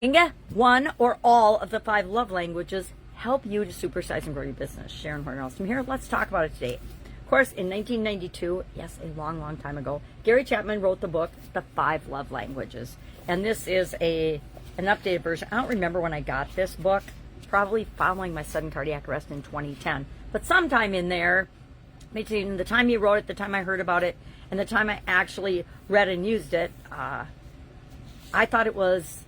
One or all of the 5 love languages help you to supersize and grow your business. Sharon Horne-Ellstrom here. Let's talk about it today. Of course, in 1992, yes, a long, long time ago, Gary Chapman wrote the book, The 5 Love Languages. And this is an updated version. I don't remember when I got this book, probably following my sudden cardiac arrest in 2010. But sometime in there, between the time he wrote it, the time I heard about it, and the time I actually read and used it, I thought it was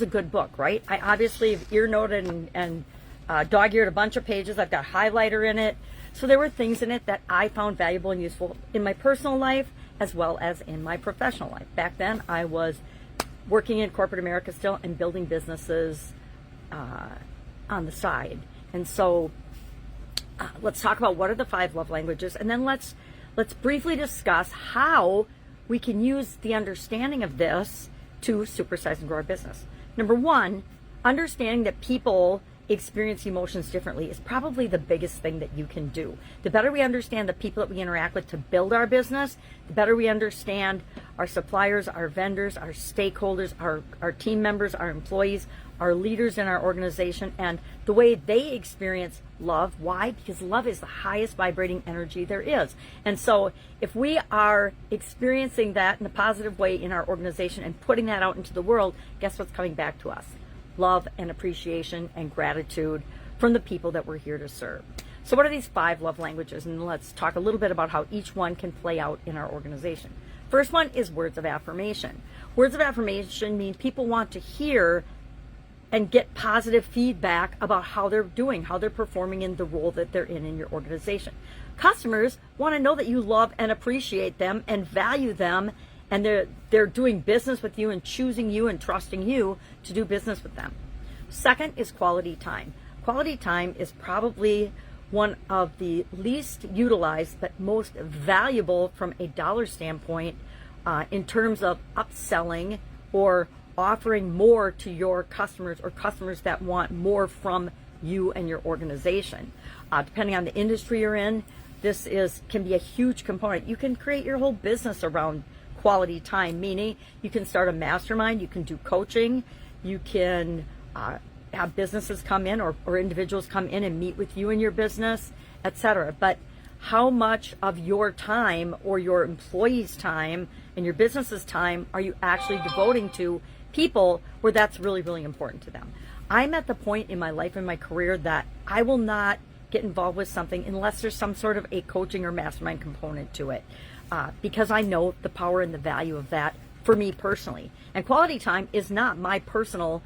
a good book, right? I obviously have ear-noted and dog-eared a bunch of pages. I've got highlighter in it. So there were things in it that I found valuable and useful in my personal life as well as in my professional life. Back then, I was working in corporate America still and building businesses on the side. And so let's talk about what are the 5 love languages, and then let's briefly discuss how we can use the understanding of this to supersize and grow our business. Number 1, understanding that people experience emotions differently is probably the biggest thing that you can do. The better we understand the people that we interact with to build our business, the better we understand our suppliers, our vendors, our stakeholders, our team members, our employees, our leaders in our organization, and the way they experience love. Why? Because love is the highest vibrating energy there is. And so if we are experiencing that in a positive way in our organization and putting that out into the world, guess what's coming back to us? Love and appreciation and gratitude from the people that we're here to serve. So what are these 5 love languages? And let's talk a little bit about how each one can play out in our organization. First one is words of affirmation. Words of affirmation mean people want to hear and get positive feedback about how they're doing, how they're performing in the role that they're in your organization. Customers want to know that you love and appreciate them and value them, and they're doing business with you and choosing you and trusting you to do business with them. Second is quality time. Quality time is probably one of the least utilized but most valuable from a dollar standpoint in terms of upselling or offering more to your customers or customers that want more from you and your organization. Depending on the industry you're in, this can be a huge component. You can create your whole business around quality time, meaning you can start a mastermind, you can do coaching, you can have businesses come in or individuals come in and meet with you in your business, etc. But how much of your time or your employees' time and your business's time are you actually devoting to people where that's really, really important to them? I'm at the point in my life and my career that I will not get involved with something unless there's some sort of a coaching or mastermind component to it, because I know the power and the value of that for me personally. And quality time is not my personal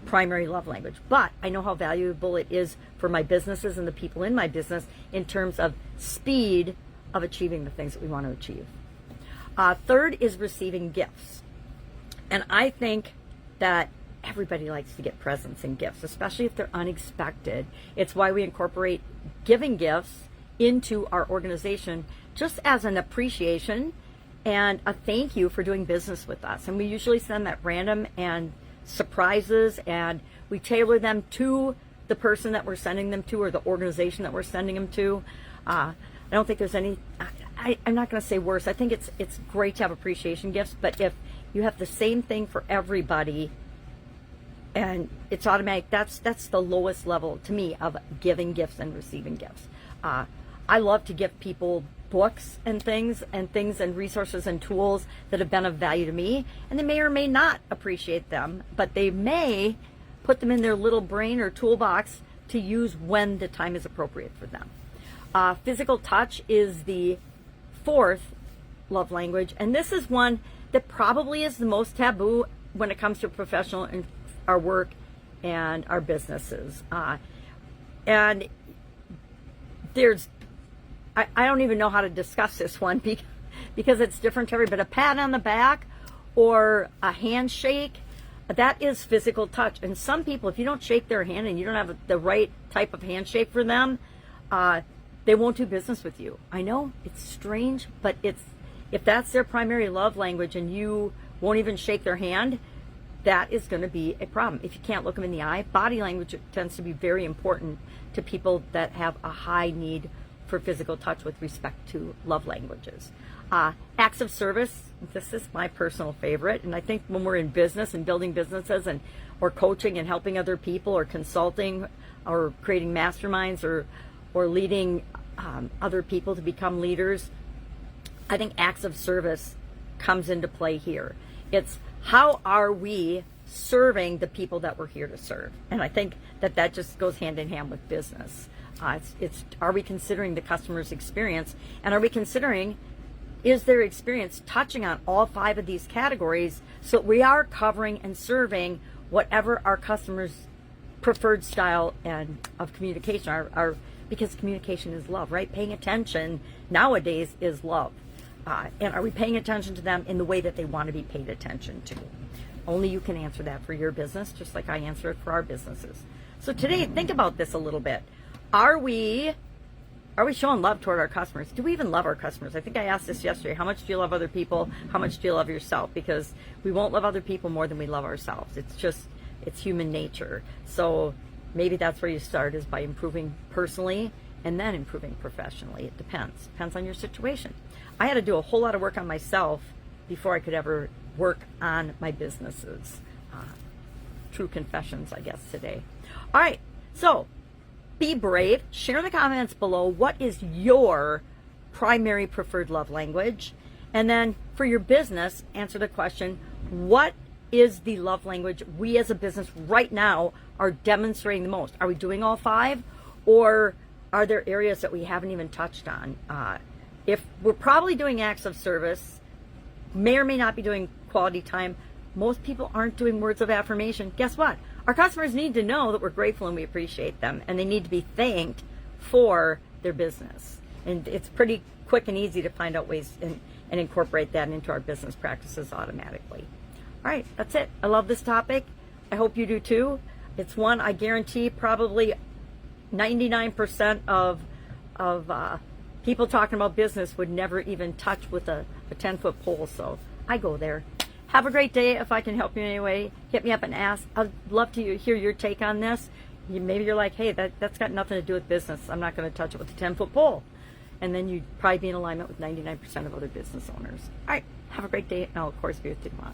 primary love language, but I know how valuable it is for my businesses and the people in my business in terms of speed of achieving the things that we want to achieve. Third is receiving gifts. And I think that everybody likes to get presents and gifts, especially if they're unexpected. It's why we incorporate giving gifts into our organization just as an appreciation and a thank you for doing business with us. And we usually send that random and surprises, and we tailor them to the person that we're sending them to or the organization that we're sending them to. I don't think there's any, I'm not going to say worse. I think it's great to have appreciation gifts, but if you have the same thing for everybody and it's automatic, that's the lowest level to me of giving gifts and receiving gifts. I love to give people books and things and resources and tools that have been of value to me, and they may or may not appreciate them, but they may put them in their little brain or toolbox to use when the time is appropriate for them. Physical touch is the 4th love language, and this is one that probably is the most taboo when it comes to professional and our work and our businesses. And there's, I don't even know how to discuss this one because it's different to everybody, but a pat on the back or a handshake, that is physical touch. And some people, if you don't shake their hand and you don't have the right type of handshake for them, they won't do business with you. I know it's strange, but if that's their primary love language and you won't even shake their hand, that is going to be a problem. If you can't look them in the eye, body language tends to be very important to people that have a high need for physical touch with respect to love languages. Acts of service This is my personal favorite. And I think when we're in business and building businesses and or coaching and helping other people or consulting or creating masterminds or leading other people to become leaders, I think acts of service comes into play here. It's how are we serving the people that we're here to serve? And I think that just goes hand in hand with business. It's are we considering the customer's experience, and are we considering is their experience touching on all 5 of these categories, so we are covering and serving whatever our customers' preferred style and of communication are, because communication is love, right? Paying attention nowadays is love. And are we paying attention to them in the way that they want to be paid attention to? Only you can answer that for your business, just like I answer it for our businesses. So today, think about this a little bit. Are we showing love toward our customers? Do we even love our customers? I think I asked this yesterday. How much do you love other people? How much do you love yourself? Because we won't love other people more than we love ourselves. It's human nature. So maybe that's where you start, is by improving personally and then improving professionally. It depends. Depends on your situation. I had to do a whole lot of work on myself before I could ever work on my businesses. True confessions, I guess, today. All right, so be brave. Share in the comments below what is your primary preferred love language. And then for your business, answer the question, what is the love language we as a business right now are demonstrating the most? Are we doing all 5? Or are there areas that we haven't even touched on? If we're probably doing acts of service, may or may not be doing quality time, most people aren't doing words of affirmation. Guess what? Our customers need to know that we're grateful and we appreciate them, and they need to be thanked for their business. And it's pretty quick and easy to find out ways and incorporate that into our business practices automatically. All right, that's it. I love this topic. I hope you do too. It's one I guarantee probably 99% of people talking about business would never even touch with a 10-foot pole. So I go there. Have a great day. If I can help you in any way, hit me up and ask. I'd love to hear your take on this. Maybe you're like, hey, that's got nothing to do with business. I'm not going to touch it with a 10-foot pole. And then you'd probably be in alignment with 99% of other business owners. All right. Have a great day. And I'll, of course, be with you tomorrow.